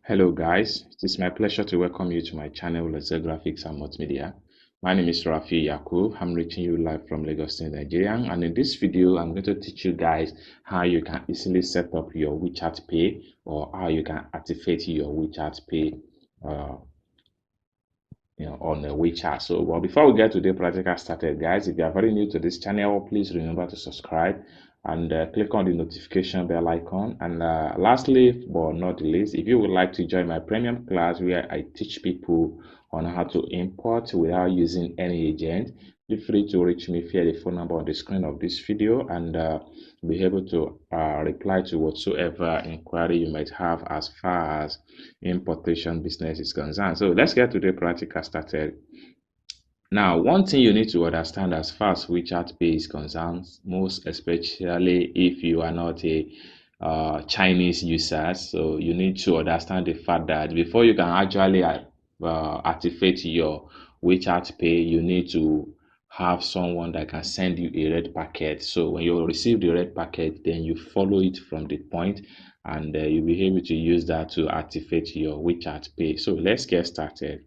Hello guys, it is my pleasure to welcome you to my channel Laser Graphics and Multimedia. My name is Rafi Yakub. I'm reaching you live from Lagos State, Nigeria, and in this video I'm going to teach you guys how you can easily set up your WeChat Pay or how you can activate your WeChat Pay on the WeChat. So well, before we get to the practical started, guys, if you are very new to this channel, please remember to subscribe and click on the notification bell icon. And lastly, but not the least, if you would like to join my premium class where I teach people on how to import without using any agent, feel free to reach me via the phone number on the screen of this video, and be able to reply to whatsoever inquiry you might have as far as importation business is concerned. So let's get to the practical started. Now, one thing you need to understand as far as WeChat Pay is concerned, most especially if you are not a Chinese user, so you need to understand the fact that before you can actually activate your WeChat Pay, you need to have someone that can send you a red packet. So when you receive the red packet, then you follow it from the point, and you'll be able to use that to activate your WeChat Pay. So let's get started.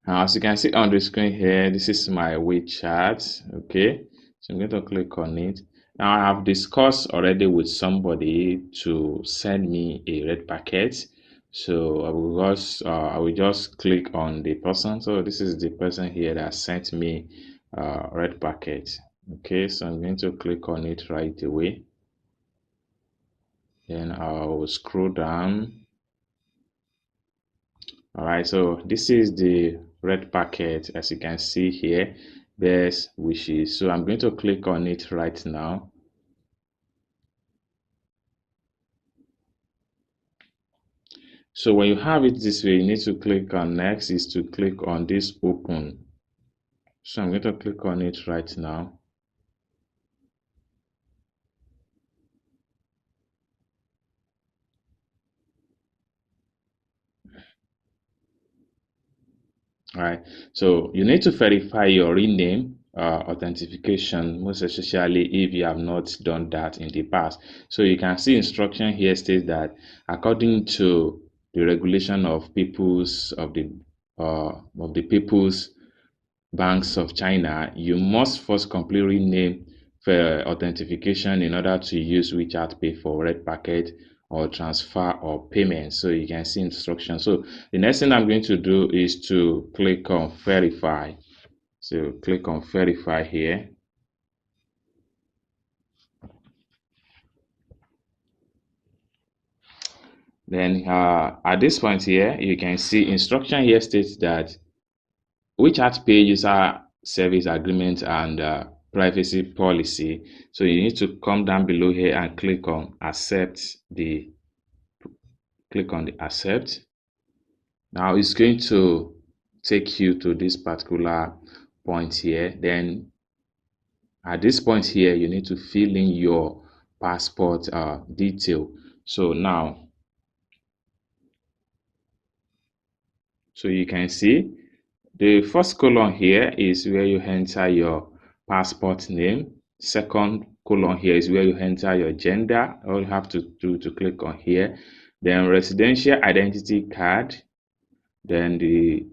Now, as you can see on the screen here, this is my WeChat. Okay, so I'm going to click on it. Now I have discussed already with somebody to send me a red packet. So I will just click on the person. So this is the person here that sent me red packet. Okay, so I'm going to click on it right away. Then I'll scroll down. All right, so this is the red packet. As you can see here, best wishes. So I'm going to click on it right now. So when you have it this way, you need to click on next is to click on this open. So I'm going to click on it right now. All right, so you need to verify your real name authentication, most especially if you have not done that in the past. So you can see instruction here states that according to the regulation of the People's Banks of China, you must first complete real name for authentication in order to use WeChat Pay for red packet or transfer or payment. So you can see instructions. So the next thing I'm going to do is to click on verify. So click on verify here. Then at this point here, you can see instruction here states that WeChat Pay user service agreement and privacy policy. So you need to come down below here and click on accept. Click on the accept. Now it's going to take you to this particular point here. Then at this point here, you need to fill in your passport detail. So now, so you can see the first column here is where you enter your passport name. Second column here is where you enter your gender. All you have to do to click on here. Then residential identity card. Then the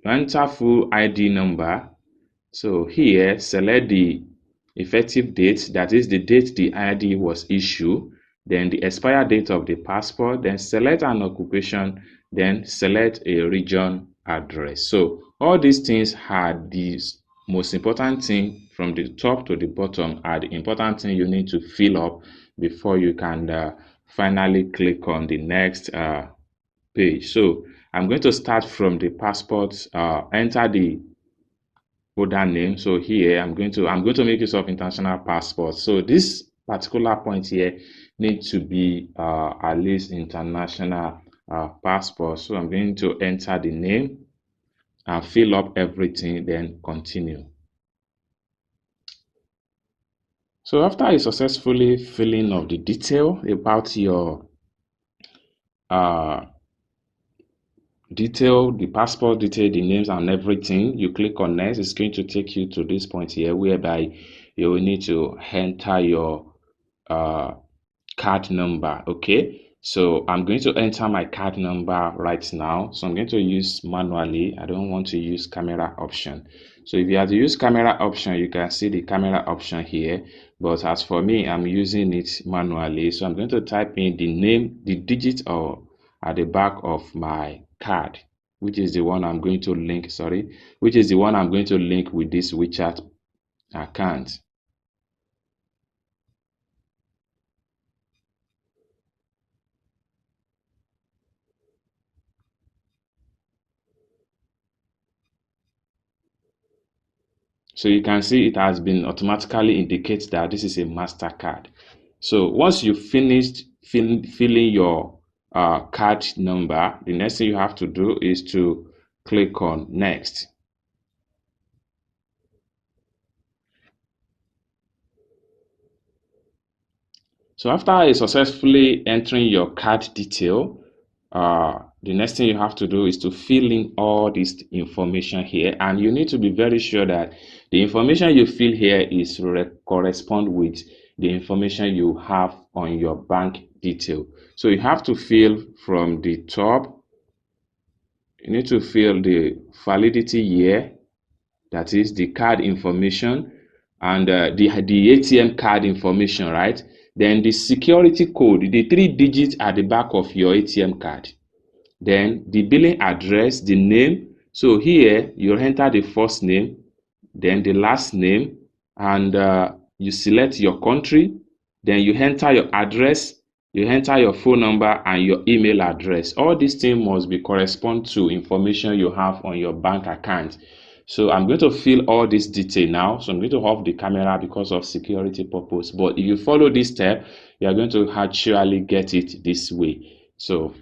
enter full ID number. So here select the effective date, that is the date the ID was issued, then the expire date of the passport, then select an occupation, then select a region address. So all these things are the most important thing from the top to the bottom are the important thing you need to fill up before you can finally click on the next page. So I'm going to start from the passport, enter the holder name. So here I'm going to make use of international passport. So this particular point here needs to be at least international passport. So I'm going to enter the name and fill up everything, then continue. So after you successfully filling up the detail about your the passport detail, the names and everything, you click on next. It's going to take you to this point here whereby you will need to enter your card number. Okay, So I'm going to enter my card number right now. So I'm going to use manually. I don't want to use camera option. So if you have to use camera option, you can see the camera option here. But as for me, I'm using it manually. So I'm going to type in the name, the digit or at the back of my card, which is the one I'm going to link, which is the one I'm going to link with this WeChat account. So you can see it has been automatically indicates that this is a MasterCard. So once you finished filling your card number, the next thing you have to do is to click on next. So after successfully entering your card detail, the next thing you have to do is to fill in all this information here, and you need to be very sure that the information you fill here is correspond with the information you have on your bank detail. So you have to fill from the top. You need to fill the validity year, that is the card information, and the ATM card information, right? Then the security code, the 3 digits at the back of your ATM card. Then the billing address, the name. So here you enter the first name, then the last name, and you select your country. Then you enter your address, you enter your phone number and your email address. All these things must be correspond to information you have on your bank account. So I'm going to fill all this detail now. So I'm going to off the camera because of security purpose. But if you follow this step, you are going to actually get it this way. So,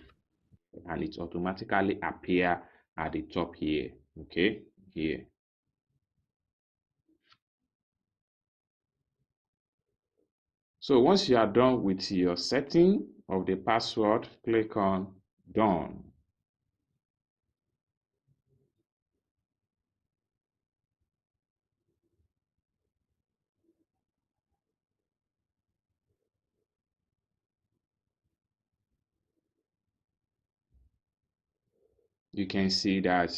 and it automatically appear at the top here. Okay, here. So once you are done with your setting of the password, click on done. You can see that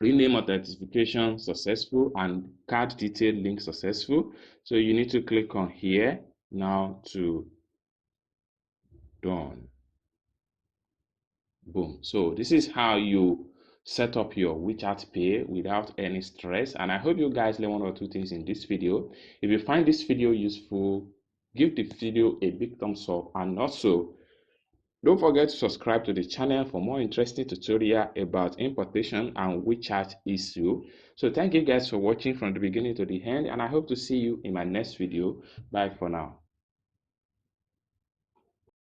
rename authentication successful and card detail link successful. So you need to click on here now to done. Boom. So this is how you set up your WeChat Pay without any stress. And I hope you guys learn one or two things in this video. If you find this video useful, give the video a big thumbs up, and also don't forget to subscribe to the channel for more interesting tutorial about importation and WeChat issue. So thank you guys for watching from the beginning to the end, and I hope to see you in my next video. Bye for now.